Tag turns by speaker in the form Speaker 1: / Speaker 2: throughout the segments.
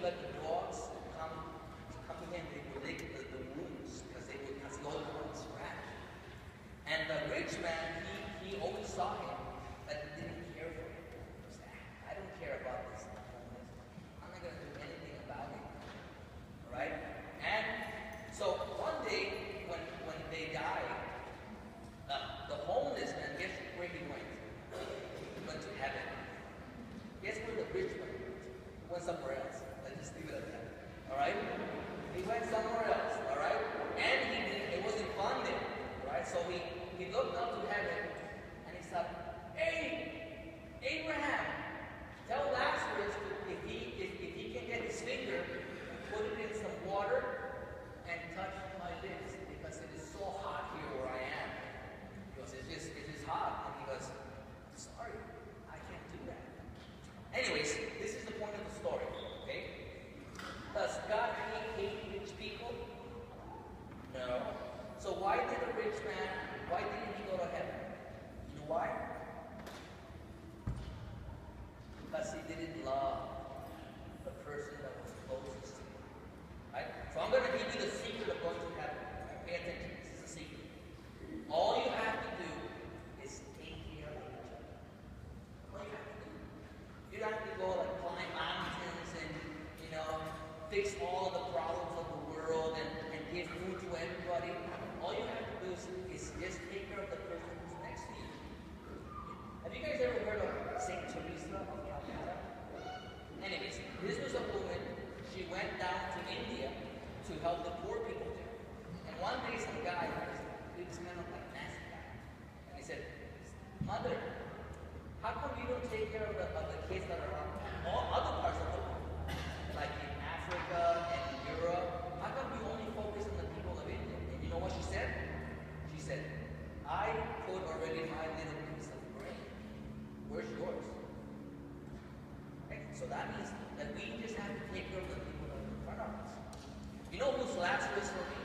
Speaker 1: would let the dogs come to him. They would lick the wounds because he always wanted to scratch. And the rich man, he always saw him, but he didn't care for him. He said, I don't care about this. I'm not going to do anything about it. All right? And so one day, when they died, the homeless man, guess where he went? He went to heaven. Guess where the rich man went? He went somewhere else. Let's just leave it at that. All right? He went somewhere else. All right? And it wasn't fun there. All right? So he looked up to heaven and he said, "Hey, Abraham, tell Lazarus if he can get his finger, put it in some water and touch my lips because it is so hot here where I am." He goes, "It's just hot." And he goes, "Sorry, I can't do that." Anyways, this is the point of the story, okay? Does God hate rich people? No. So why did the rich man, why didn't he go to heaven? You know why? Because he didn't love the person that was closest to him. Right? So I'm going to give you the secret of going to heaven. Pay attention, this is a secret. All you have to do is take care of each other. All you have to do. You don't have to go like climb mountains and, fix all of the problems of the world and give food to everybody. All you have to do is just take care of the person who's next to you. Have you guys ever heard of Saint Teresa of Calcutta? Anyways, this was a woman. She went down to India to help the poor people there. And one day some guy, he was kind of like a nasty guy, and he said, "Mother, how come you don't take care of the kids that are on all other parts of the world? Like in Africa and in Europe, how come you only focus on the people of India?" And you know what she said? She said, "I put already my little piece of brain. Where's yours?" Okay? So that means that we just have to take care of the people that are in front of us. You know who's Lazarus for me?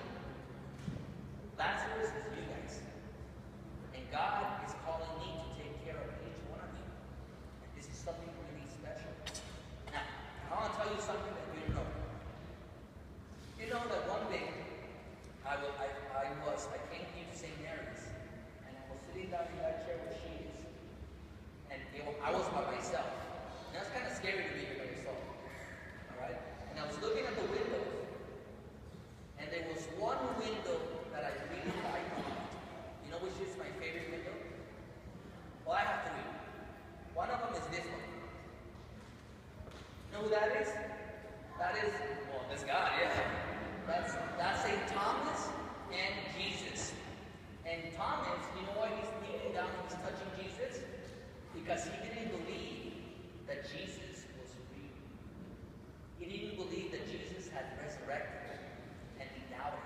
Speaker 1: Lazarus is you guys. And God is calling me to take care of each one of you. And this is something really special. Now, I want to tell you something that you don't know. You know that one day I came here to St. Mary's, and I was sitting down in that chair where she is, and I was by myself. And that's kind of scary to be here by yourself. All right? And I was looking at the windows, and there was one window that I really liked. You know which is my favorite window? Well, I have three. One of them is this one. You know who that is? That is, well, this guy, yeah. That's St. Thomas and Jesus. And Thomas, you know why he's kneeling down and he's touching Jesus? Because he didn't believe that Jesus was real. He didn't believe that Jesus had resurrected, and he doubted.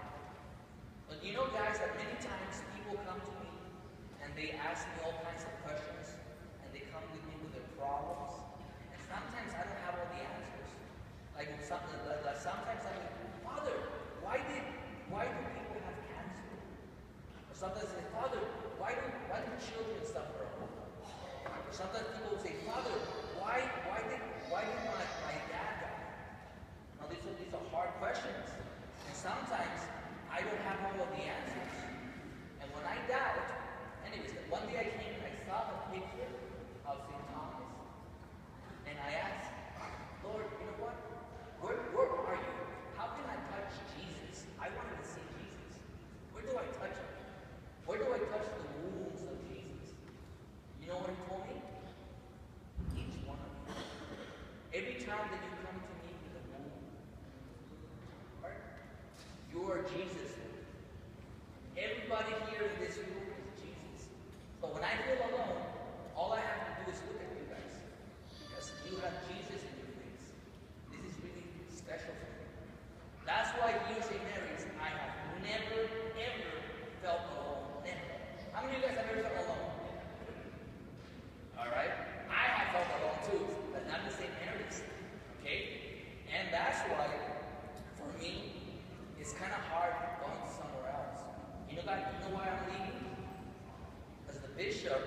Speaker 1: But you know, guys, that many times people come to me and they ask me all kinds of questions, and they come with me with their problems, and sometimes I don't have all the answers. Like sometimes I mean, "Father, why do people have cancer?" Or sometimes I say, "Father, why do children suffer?" Or sometimes people will say, "Father, why did my dad die?" Now these are hard questions, and sometimes I don't have all of the answers. And when I doubt, anyways, one day I came and I saw the picture of St. Thomas, and I asked, "Lord, you know what? Where are you? How can I touch Jesus? I wanted to see Jesus. Where do I touch him? Where do I touch the wounds of Jesus?" You know what he told me? Each one of you. Every time that you come to me with a wound, right? You are Jesus. Everybody here in this room is Jesus. So when I feel alone, all I have to do is look at you guys. Because you have Jesus in your face. This is really special for me. That's why here at St. Mary's, I have never, ever felt alone. Never. How many of you guys have ever felt alone? Alright? I have felt alone too, but not in St. Mary's. Okay? And that's why, for me, it's kind of hard going somewhere else. You know why I'm leaving? Because the bishop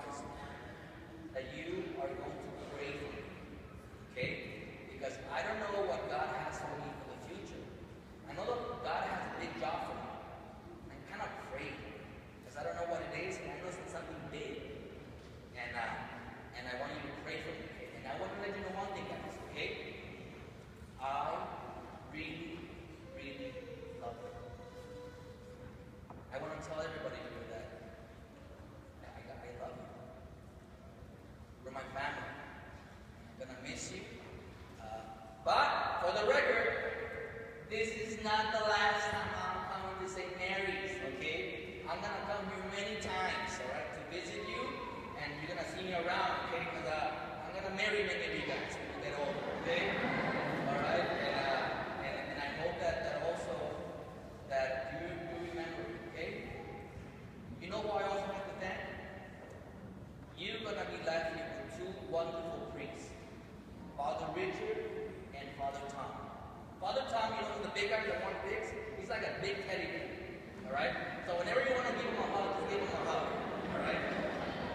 Speaker 1: promise that you are going to pray for me, okay? Because I don't know what God has for me for the future. I know that God has a big job for me. I'm kind of afraid because I don't know what it is, and I know it's something big. And I want you to pray for me, okay? And I want to let you know one thing, guys, okay? I really, really love you. I want to tell everybody here that I love you. We're my family. I'm going to miss you. But, for the record, this is not the last time I'm coming to St. Mary's, okay? I'm going to come here many times, all right, to visit you, and you're going to see me around, okay? Because I'm going to marry many of you guys when you get older, okay? All right? And I hope that also, that you remember, okay? You know who I also have to thank? You're going to be left here with two wonderful priests, Father Richard and Father Tom. Father Tom, you know, the big guy, the one big, he's like a big teddy bear, all right? So whenever you want to give him a hug, just give him a hug, all right?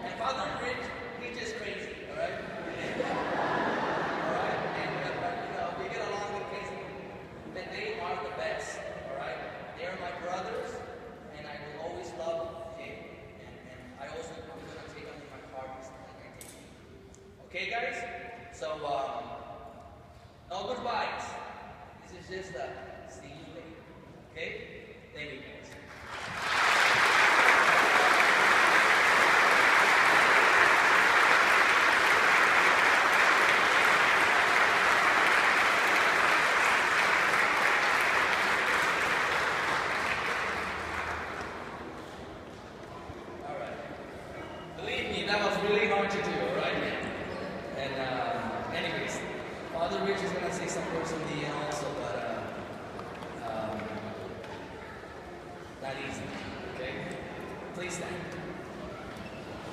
Speaker 1: And Father Rich, he's just crazy, all right? All right? And, you know, we get along with crazy people. But they are the best, all right? They are my brothers, and I will always love them, okay? And I also, I'm going to take them in my car just like I take you. Okay, guys? So, no goodbyes. This is just a see you later. Okay? Thank you, guys. All right. Believe me, that was really hard to do, all right? And anyways, Father Rich is going to say some words in the end also, but not easy, okay? Please stand.